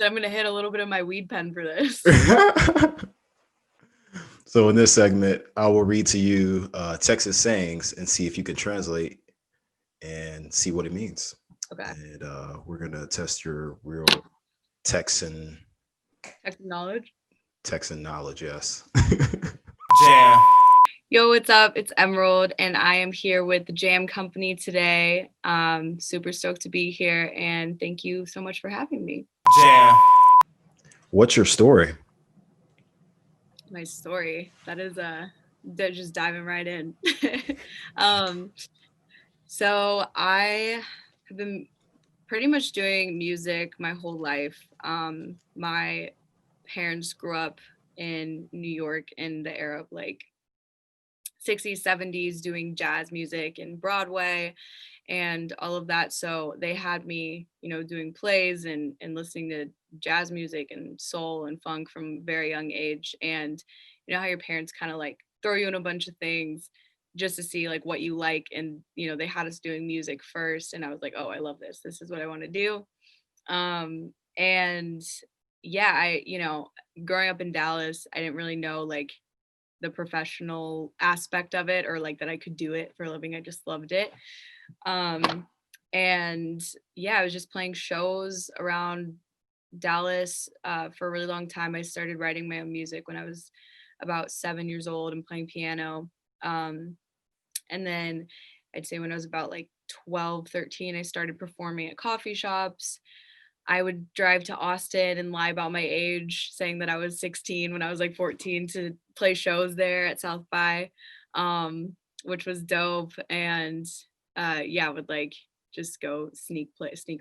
I'm gonna hit a little bit of my weed pen for this. So in this segment, I will read to you Texas sayings and see if you can translate and see what it means. Okay. And we're gonna test your real Texan Texas knowledge. Texan knowledge. Yes. Jam. Yo, what's up? It's Emeryld, and I am here with the Jam Company today. Super stoked to be here, and thank you so much for having me. Jam. What's your story? My story. That is they're just diving right in. um, so I have been pretty much doing music my whole life. My parents grew up in New York in the era of like 60s, 70s doing jazz music and Broadway and all of that. So they had me, doing plays and listening to jazz music and soul and funk from a very young age. And you know how your parents kind of like throw you in a bunch of things just to see like what you like. And, they had us doing music first. And I was like, oh, I love this. This is what I want to do. And yeah, growing up in Dallas, I didn't really know like the professional aspect of it or like that I could do it for a living. I just loved it. Um, and yeah, I was just playing shows around Dallas for a really long time. I started writing my own music when I was about 7 years old and playing piano. Um, and then I'd say when I was about like 12, 13, I started performing at coffee shops. I would drive to Austin and lie about my age, saying that I was 16 when I was like 14 to play shows there at South by, which was dope. And yeah, I would like just go sneak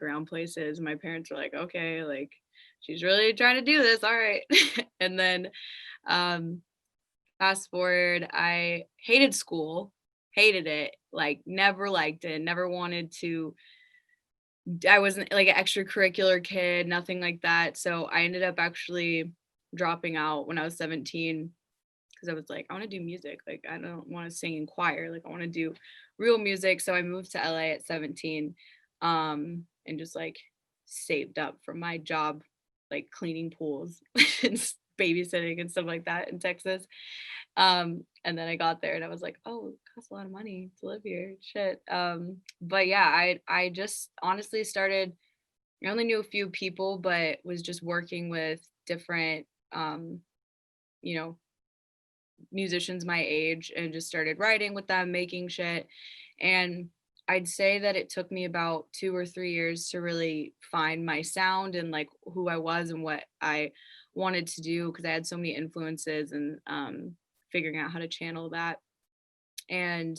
around places. My parents were like, okay, like she's really trying to do this. All right. And then um, fast forward, I hated school, hated it, like never liked it, never wanted to. I wasn't like an extracurricular kid, nothing like that. So I ended up actually dropping out when I was 17 because I was like, I want to do music. Like, I don't want to sing in choir. Like, I want to do real music. So I moved to LA at 17 and just like saved up from my job, like cleaning pools and babysitting and stuff like that in Texas. And then I got there and I was like, oh, it costs a lot of money to live here. Shit. But yeah, I just honestly started, I only knew a few people, but was just working with different you know, musicians my age and just started writing with them, making shit. And I'd say that it took me about 2 or 3 years to really find my sound and like who I was and what I wanted to do because I had so many influences and figuring out how to channel that. And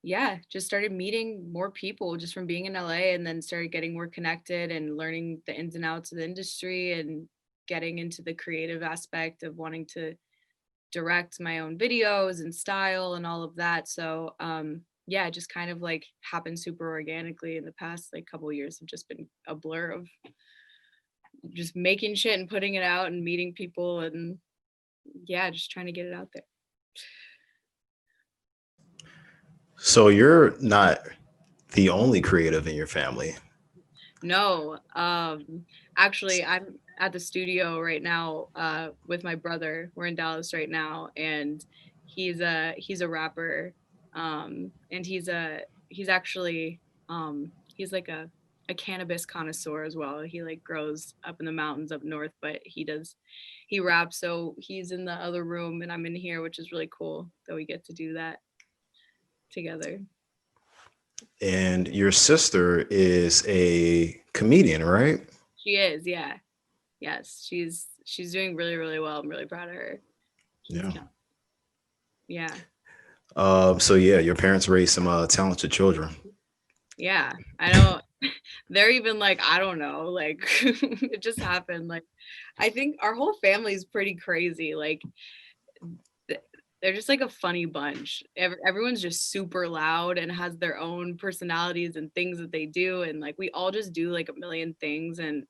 yeah, just started meeting more people just from being in LA and then started getting more connected and learning the ins and outs of the industry and getting into the creative aspect of wanting to direct my own videos and style and all of that. So yeah, it just kind of like happened super organically in the past like couple of years have just been a blur of just making shit and putting it out and meeting people and yeah, just trying to get it out there. So you're not the only creative in your family. No, actually I'm at the studio right now with my brother. We're in Dallas right now and he's a rapper. And he's actually he's like a cannabis connoisseur as well. He like grows up in the mountains up north, but he raps. So he's in the other room and I'm in here, which is really cool that we get to do that together. And your sister is a comedian, right? She is, yeah. Yes, she's doing really, really well. I'm really proud of her. She's Yeah. yeah. So yeah, your parents raised some talented children. Yeah. I don't they're even like, I don't know, like it just happened. Like I think our whole family is pretty crazy. Like th- they're just like a funny bunch. Everyone's just super loud and has their own personalities and things that they do and like we all just do like a million things and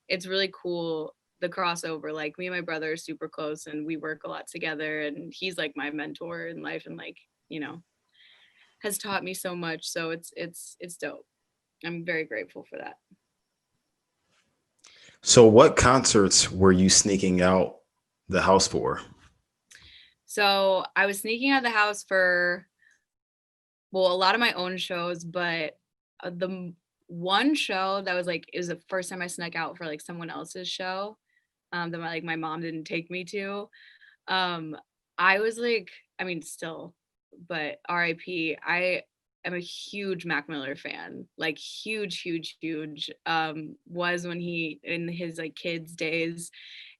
it's really cool the crossover. Like me and my brother are super close and we work a lot together and he's like my mentor in life and like, has taught me so much. So it's dope. I'm very grateful for that. So, what concerts were you sneaking out the house for? So I was sneaking out of the house for, well, a lot of my own shows, but one show that was like, it was the first time I snuck out for like someone else's show, that my mom didn't take me to. Um, I was like, I mean, still, but RIP. I am a huge Mac Miller fan, like huge, huge, huge. Was when he in his like kids days,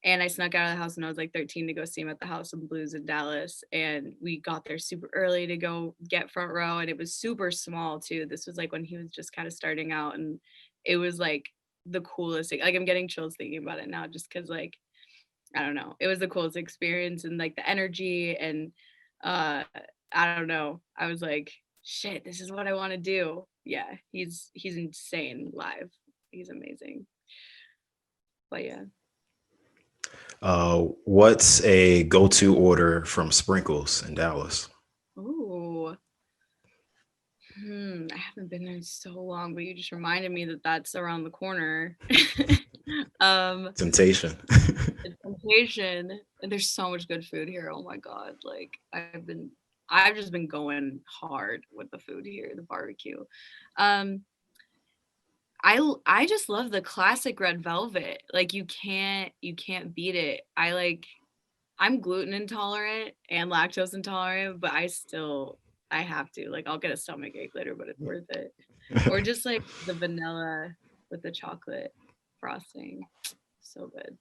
and I snuck out of the house when I was like 13 to go see him at the House of Blues in Dallas, and we got there super early to go get front row, and it was super small too. This was like when he was just kind of starting out, and it was like the coolest thing. Like I'm getting chills thinking about it now, just because like I don't know. It was the coolest experience and like the energy and uh I don't know. I was like, shit, this is what I want to do. Yeah, he's insane live. He's amazing. But yeah. What's a go-to order from Sprinkles in Dallas? Ooh. I haven't been there in so long, but you just reminded me that that's around the corner. um Temptation. it's temptation. And there's so much good food here. Oh my god. Like I've just been going hard with the food here, the barbecue. Um, I just love the classic red velvet. Like you can't beat it. I'm gluten intolerant and lactose intolerant, but I have to. Like I'll get a stomach ache later, but it's worth it. Or just like the vanilla with the chocolate frosting. So good.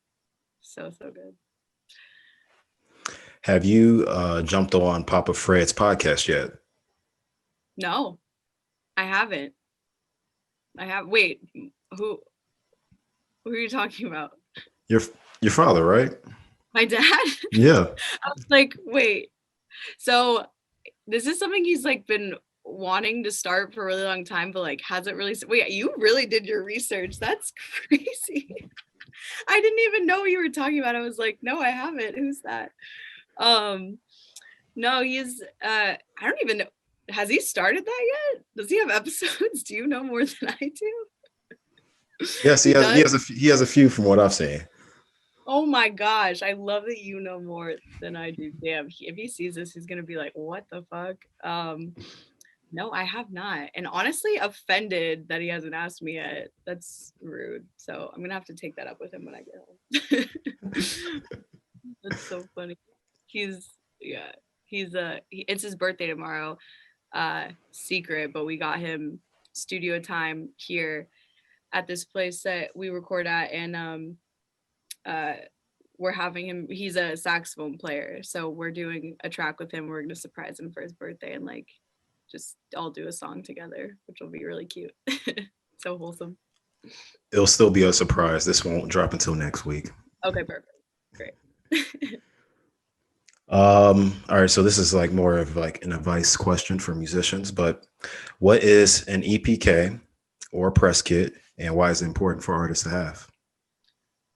So good. Have you jumped on Papa Fred's podcast yet? No, I haven't. I have wait, who who are you talking about? Your your father, right? My dad? Yeah. I was like, wait. So this is something he's like been wanting to start for a really long time, but like hasn't really. Wait, you really did your research? That's crazy. I didn't even know what you were talking about. I was like, no, I haven't. Who's that? Um, no, he's. I don't even know. Has he started that yet? Does he have episodes? Do you know more than I do? Yes, he He has. He does. has he has a few from what I've seen. Oh my gosh, I love that you know more than I do. Damn, if he sees this, he's gonna be like, "What the fuck?" No, I have not, and honestly, offended that he hasn't asked me yet. That's rude. So I'm gonna have to take that up with him when I get home. That's so funny. He's yeah, it's his birthday tomorrow. Secret, but we got him studio time here at this place that we record at, and uh we're having him, he's a saxophone player, so we're doing a track with him. We're gonna surprise him for his birthday and like just all do a song together, which will be really cute. So wholesome. It'll still be a surprise. This won't drop until next week. Okay, perfect. Great. All right, so this is like more of like an advice question for musicians, but what is an EPK or press kit and why is it important for artists to have?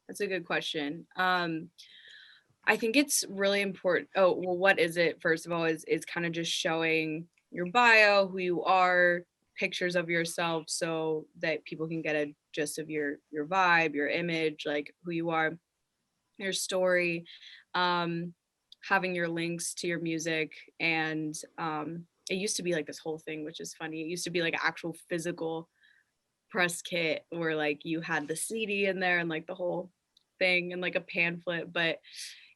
That's a good question. I think it's really important. Oh, well, what is it? First of all, is kind of just showing your bio, who you are, pictures of yourself, so that people can get a gist of your vibe, your image, like who you are, your story, um, having your links to your music, and it used to be like this whole thing, which is funny. It used to be like an actual physical press kit where like you had the CD in there and like the whole thing and like a pamphlet, but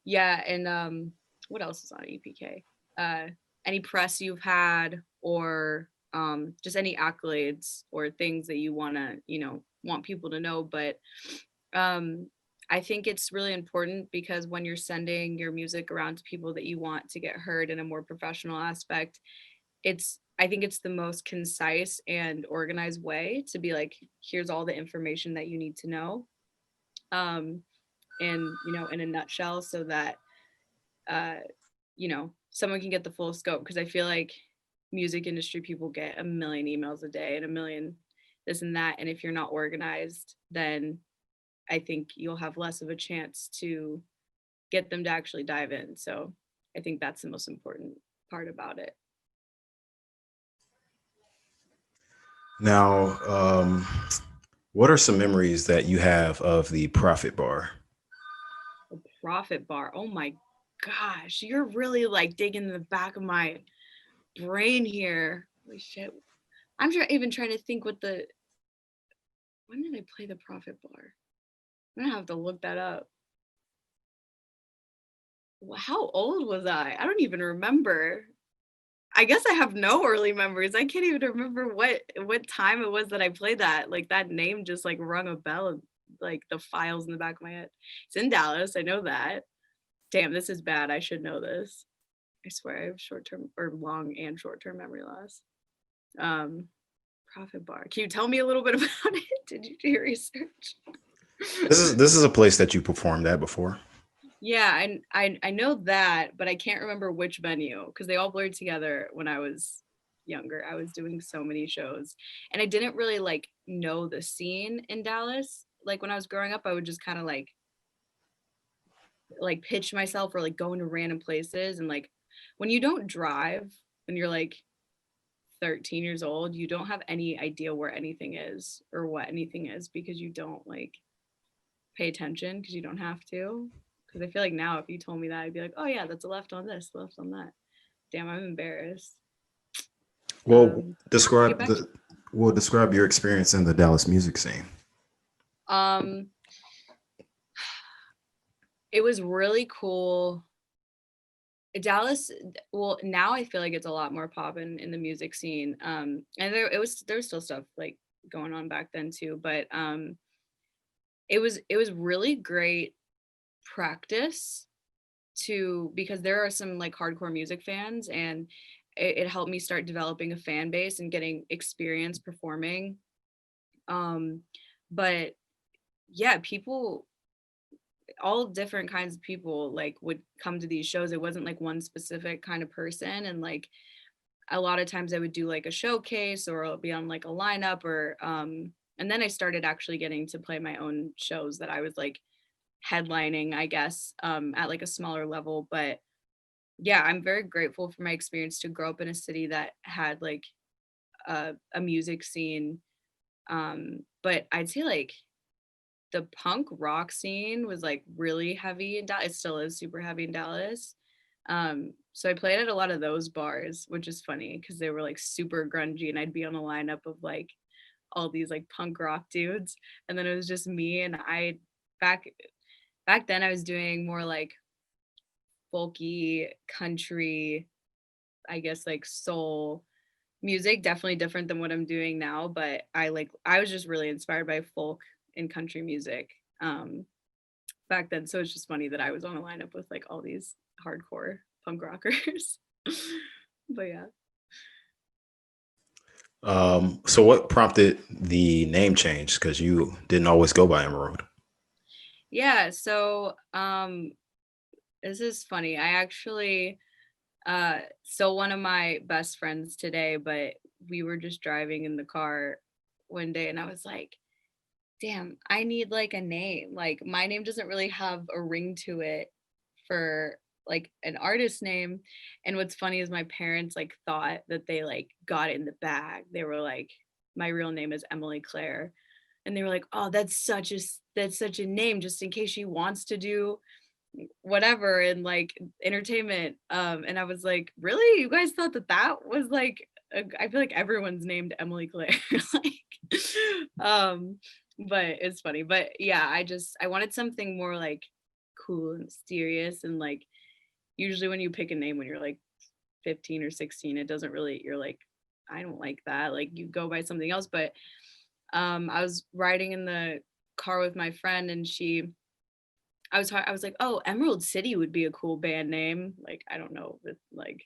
yeah, and what else is on EPK? Uh any press you've had, or just any accolades or things that you want to, want people to know, but um I think it's really important because when you're sending your music around to people that you want to get heard in a more professional aspect, I think it's the most concise and organized way to be like, here's all the information that you need to know, um and in a nutshell, so that uh, someone can get the full scope. Because I feel like music industry people get a million emails a day and a million this and that. And if you're not organized, then I think you'll have less of a chance to get them to actually dive in. So I think that's the most important part about it. Now, What are some memories that you have of the Profit Bar? A profit bar. Oh my gosh, you're really like digging in the back of my brain here. Holy shit. Even trying to think when did I play the profit bar? I'm gonna have to look that up. How old was I? I don't even remember. I guess I have no early memories. I can't even remember what time it was that I played that. Like that name just like rung a bell in like the files in the back of my head. It's in Dallas. I know that. Damn, this is bad. I should know this. I swear I have short-term or long and short-term memory loss. Um, Profit bar. Can you tell me a little bit about it? Did you do your research? This is a place that you performed at before. Yeah, I know that, but I can't remember which venue because they all blurred together when I was younger. I was doing so many shows and I didn't really like know the scene in Dallas. Like when I was growing up, I would just kind of like pitch myself or like go into random places and like when you don't drive when you're like 13 years old, you don't have any idea where anything is or what anything is because you don't like pay attention because you don't have to. Because I feel like now if you told me that, I'd be like, oh yeah, that's a left on this, left on that. Damn, I'm embarrassed. Well, Get back to describe your experience in the Dallas music scene. um it was really cool. Dallas, well, now I feel like it's a lot more poppin' in the music scene. And there was still stuff like going on back then too, but it was really great practice to because there are some like hardcore music fans and it helped me start developing a fan base and getting experience performing. Um, but yeah, people, all different kinds of people like would come to these shows. It wasn't like one specific kind of person. And like a lot of times I would do like a showcase or I'll be on like a lineup or and then I started actually getting to play my own shows that I was like headlining, I guess, at like a smaller level. But yeah, I'm very grateful for my experience to grow up in a city that had like a music scene. But I'd say like the punk rock scene was like really heavy in Dallas. It still is super heavy in Dallas. So I played at a lot of those bars, which is funny because they were like super grungy and I'd be on a lineup of like all these like punk rock dudes. And then it was just me and I back back then I was doing more like folky country, I guess like soul music, definitely different than what I'm doing now, but I was just really inspired by folk and country music back then. So it's just funny that I was on a lineup with like all these hardcore punk rockers. But yeah. So what prompted the name change? Because you didn't always go by Emerald. Yeah, so this is funny. I actually so one of my best friends today, but we were just driving in the car one day and I was like, damn, I need like a name. Like my name doesn't really have a ring to it for like an artist name. And what's funny is my parents like thought that they like got it in the bag. They were like, my real name is Emily Claire. And they were like, oh, that's such a name just in case she wants to do whatever in like entertainment. And I was like, really? You guys thought that that was like I feel like everyone's named Emily Claire. Like um but it's funny. But yeah, I wanted something more like cool and mysterious and like usually when you pick a name when you're like 15 or 16, it doesn't really you're like, I don't like that. Like you go by something else. But I was riding in the car with my friend and I was like, "Oh, Emerald City would be a cool band name." Like, I don't know, but like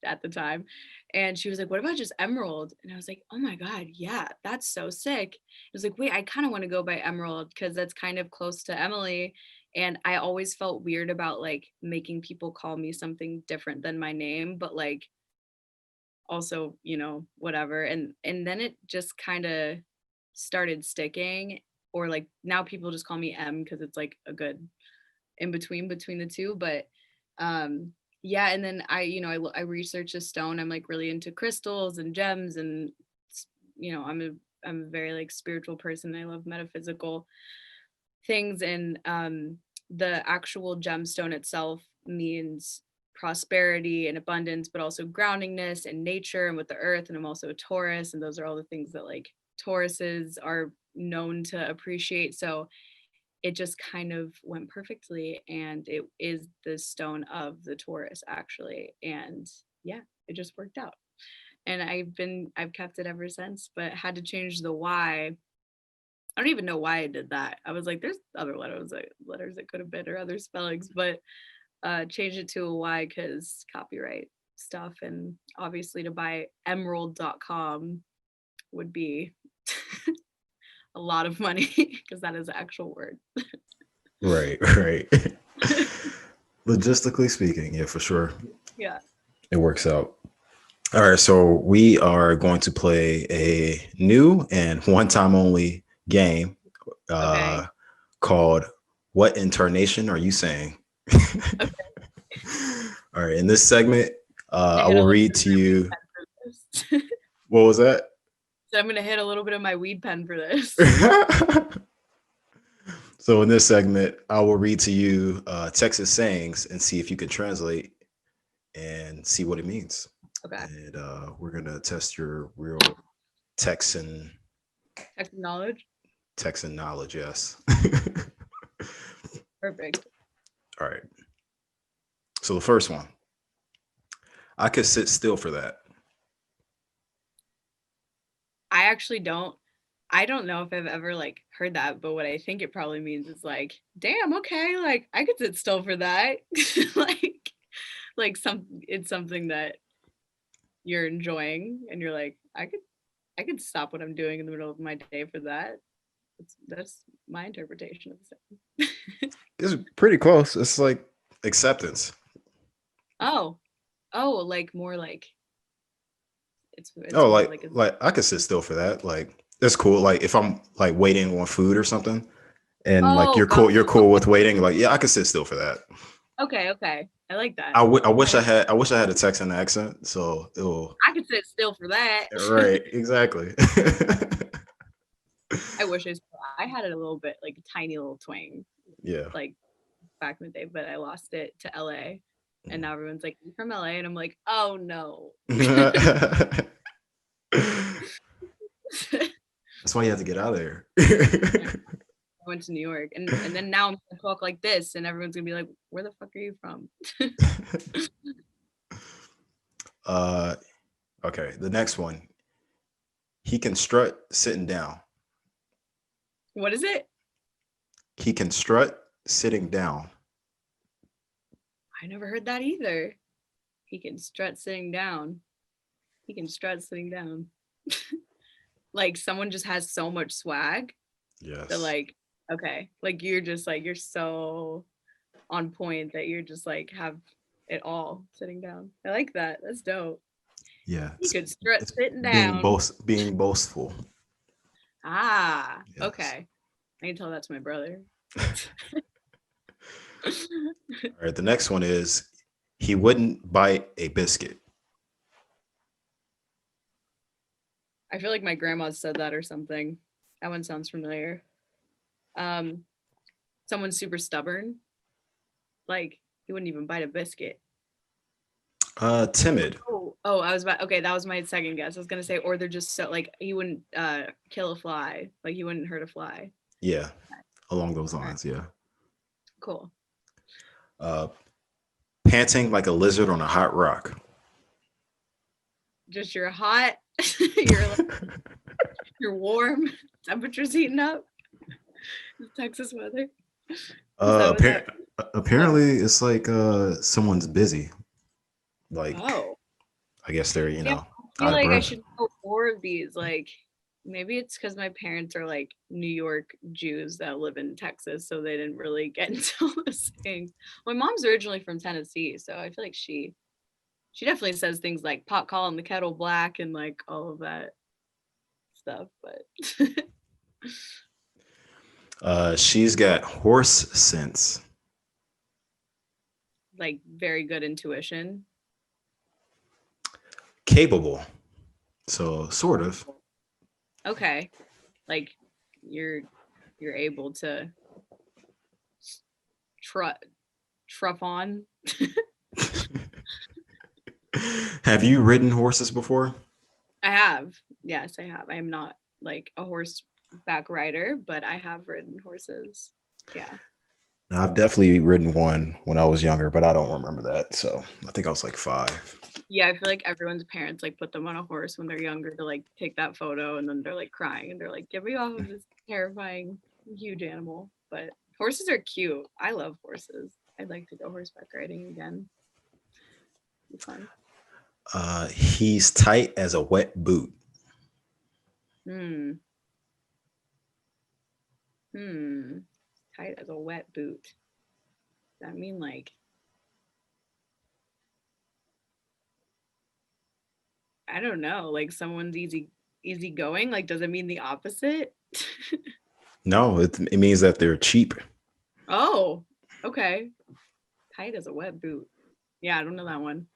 at the time. And she was like, "What about just Emerald?" And I was like, "Oh my god, yeah, that's so sick." I was like, "Wait, I kind of want to go by Emerald because that's kind of close to Emily." And I always felt weird about like making people call me something different than my name, but like also, whatever. And then it just kind of started sticking or like now people just call me M because it's like a good in between the two. But um yeah, and then I research a stone. I'm like really into crystals and gems and I'm I'm a very like spiritual person. I love metaphysical things, and the actual gemstone itself means prosperity and abundance, but also groundingness and nature and with the earth. And I'm also a Taurus, and those are all the things that like Tauruses are known to appreciate. So it just kind of went perfectly, and it is the stone of the Taurus actually. And yeah, it just worked out. And I've kept it ever since, but had to change the Y. I don't even know why I did that. I was like, there's other letters it could have been or other spellings, but changed it to a Y because copyright stuff. And obviously to buy emeryld.com would be a lot of money because that is the actual word. Right, right. Logistically speaking, yeah, for sure. Yeah. It works out. All right, so we are going to play a new and one time only game Okay. called What in Tarnation Are You Saying? Okay. All right, in this segment, I I hit a will little read bit of to my weed you. pen for this. What was that? So I'm gonna hit a little bit of my weed pen for this. So in this segment, I will read to you Texas sayings and see if you can translate and see what it means. Okay. And we're gonna test your real Texan Texas knowledge. Texan knowledge. Yes. Perfect. All right. So the first one, I could sit still for that. I actually don't. I don't know if I've ever like heard that, but what I think it probably means is like, damn, okay, like I could sit still for that. like it's something that you're enjoying and you're like, I could stop what I'm doing in the middle of my day for that. That's my interpretation of the same. It's pretty close. It's like acceptance. Oh. Oh, like more like it's Oh, more like a like I could sit still for that. Like that's cool. Like if I'm like waiting on food or something, and like oh, you're cool with waiting. Like yeah, I could sit still for that. okay. I like that. I wish I wish I had a Texan accent. So it'll I could sit still for that. right exactly. I wish I had it a little bit like a tiny little twang Yeah. like back in the day, but I lost it to LA. And now everyone's like, "You from LA?" And I'm like, "Oh no." That's why you have to get out of there. Yeah, I went to New York, and then now I'm gonna talk like this, and everyone's gonna be like, "Where the fuck are you from?" uh okay, the next one. He can strut sitting down. What is it? He can strut sitting down. I never heard that either. He can strut sitting down. He can strut sitting down. Like someone just has so much swag that Yes. like, okay, like you're just like you're so on point that you're just like have it all sitting down. I like that. That's dope. Yeah. You could strut It's sitting down. being boastful. Ah, Yes. okay. I can tell that to my brother. All right. The next one is he wouldn't bite a biscuit. I feel like my grandma said that or something. That one sounds familiar. Um, Someone's super stubborn. Like he wouldn't even bite a biscuit. Timid. Oh, I was about okay, that was my second guess. I was gonna say, or they're just so like he wouldn't kill a fly. Like he wouldn't hurt a fly. Yeah. Along those All right, lines. Yeah. cool. Uh, panting like a lizard on a hot rock. Just you're hot, you're like, you're warm, temperature's heating up. Texas weather. Is that what that what? Apparently it's like someone's busy. Like Oh. I guess they're, Damn, I feel out of like I breath. should know more of these. Like maybe it's because my parents are like New York Jews that live in Texas, so they didn't really get into all those things. My mom's originally from Tennessee, so I feel like she definitely says things like pot calling the kettle black and like all of that stuff, but She's got horse sense. like very good intuition. Capable. So sort of. Okay. like you're able to truff on. Have you ridden horses before? I have. Yes, I have. I am not like a horseback rider, but I have ridden horses. Yeah. No, I've definitely ridden one when I was younger, but I don't remember that. So I think I was like 5. Yeah, I feel like everyone's parents like put them on a horse when they're younger to like take that photo, and then they're like crying and they're like, "Get me off of this terrifying huge animal." But horses are cute. I love horses. I'd like to go horseback riding again. Be fun. He's tight as a wet boot. Hmm. Hmm. Tight as a wet boot. Does that mean like I don't know, like someone's easy going? Like does it mean the opposite? No, it means that they're cheap. Oh, okay. Tight as a wet boot. Yeah, I don't know that one.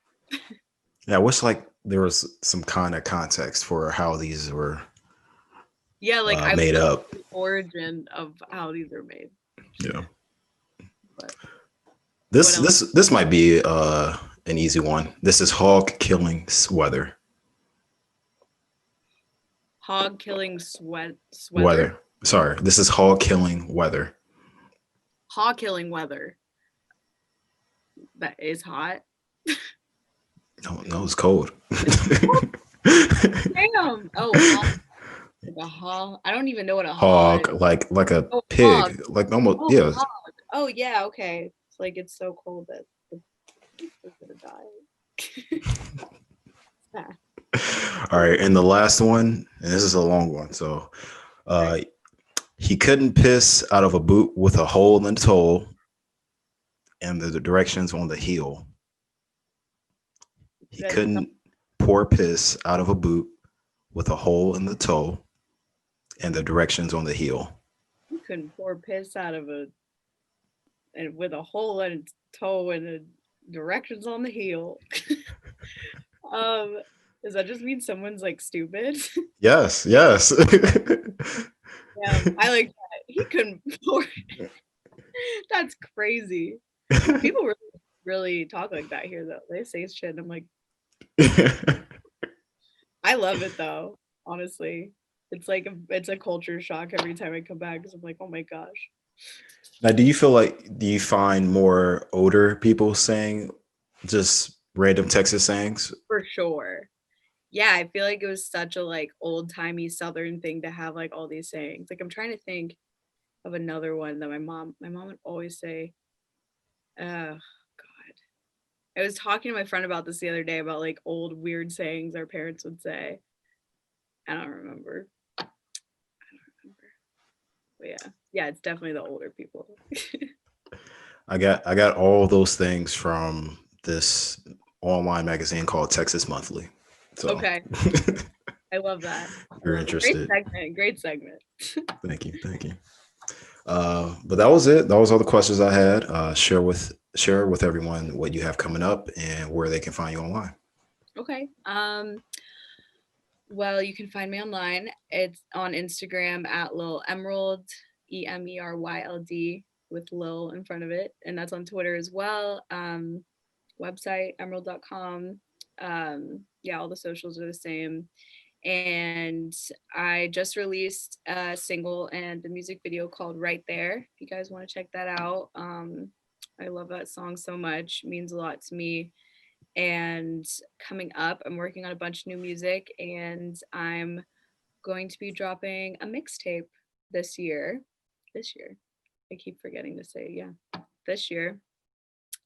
Yeah, I wish like there was some kind of context for how these were Yeah, like I made would love up. the origin of how these are made. Yeah. But what This else? this this might be an easy one. This is hog killing weather. Hog killing sweater? Weather. Sorry, this is hog killing weather. Hog killing weather. That is hot. No, no, it's cold. Damn. Oh, hog. Like a hog. I don't even know what a hog is. Hog, like a Oh, hog. pig, like almost Oh, yeah. hog. Oh, yeah. Okay. It's like it's so cold that the pig is gonna die. Yeah. All right, and the last one, and this is a long one. So, uh, he couldn't piss out of a boot with a hole in the toe, and the directions on the heel. He That couldn't pour piss out of a boot with a hole in the toe, and the directions on the heel. you couldn't pour piss out of a and with a hole in its toe and the directions on the heel. um, does that just mean someone's like stupid? Yes, yes. Yeah, I like that. He couldn't pour. That's crazy. People really talk like that here though. They say shit and I'm like, I love it though, honestly. It's like it's a culture shock every time I come back because I'm like, oh my gosh. Now, do you find more older people saying just random Texas sayings? For sure. Yeah, I feel like it was such a like old-timey southern thing to have like all these sayings. Like I'm trying to think of another one that my mom would always say. Oh God. I was talking to my friend about this the other day about like old weird sayings our parents would say. I don't remember. But yeah. Yeah, it's definitely the older people. I got all those things from this online magazine called Texas Monthly. So Okay. I love that. if you're interested. Great segment. Great segment. Thank you. But that was it. That was all the questions I had. Share with everyone what you have coming up and where they can find you online. Okay. Well, you can find me online. It's on Instagram at Lil Emeryld, EMERYLD with Lil in front of it. And that's on Twitter as well. Website, emeryld.com. Yeah, all the socials are the same. And I just released a single and a music video called Right There. If you guys want to check that out. I love that song so much. It means a lot to me. And coming up, I'm working on a bunch of new music and I'm going to be dropping a mixtape this year. This year. I keep forgetting to say, yeah, this year.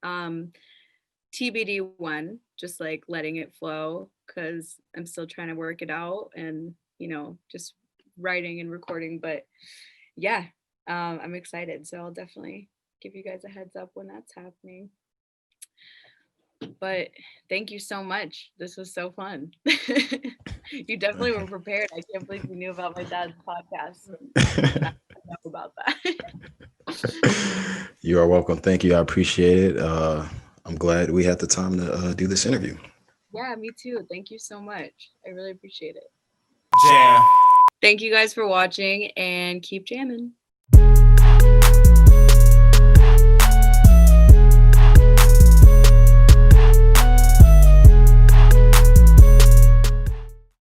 TBD one, just like letting it flow because I'm still trying to work it out and, just writing and recording. But yeah, I'm excited. So I'll definitely give you guys a heads up when that's happening. But thank you so much. This was so fun. You definitely were prepared. I can't believe you knew about my dad's podcast. And I know about that. You are welcome. Thank you. I appreciate it. I'm glad we had the time to do this interview. Yeah, me too. Thank you so much. I really appreciate it. Jam. Thank you guys for watching and keep jamming.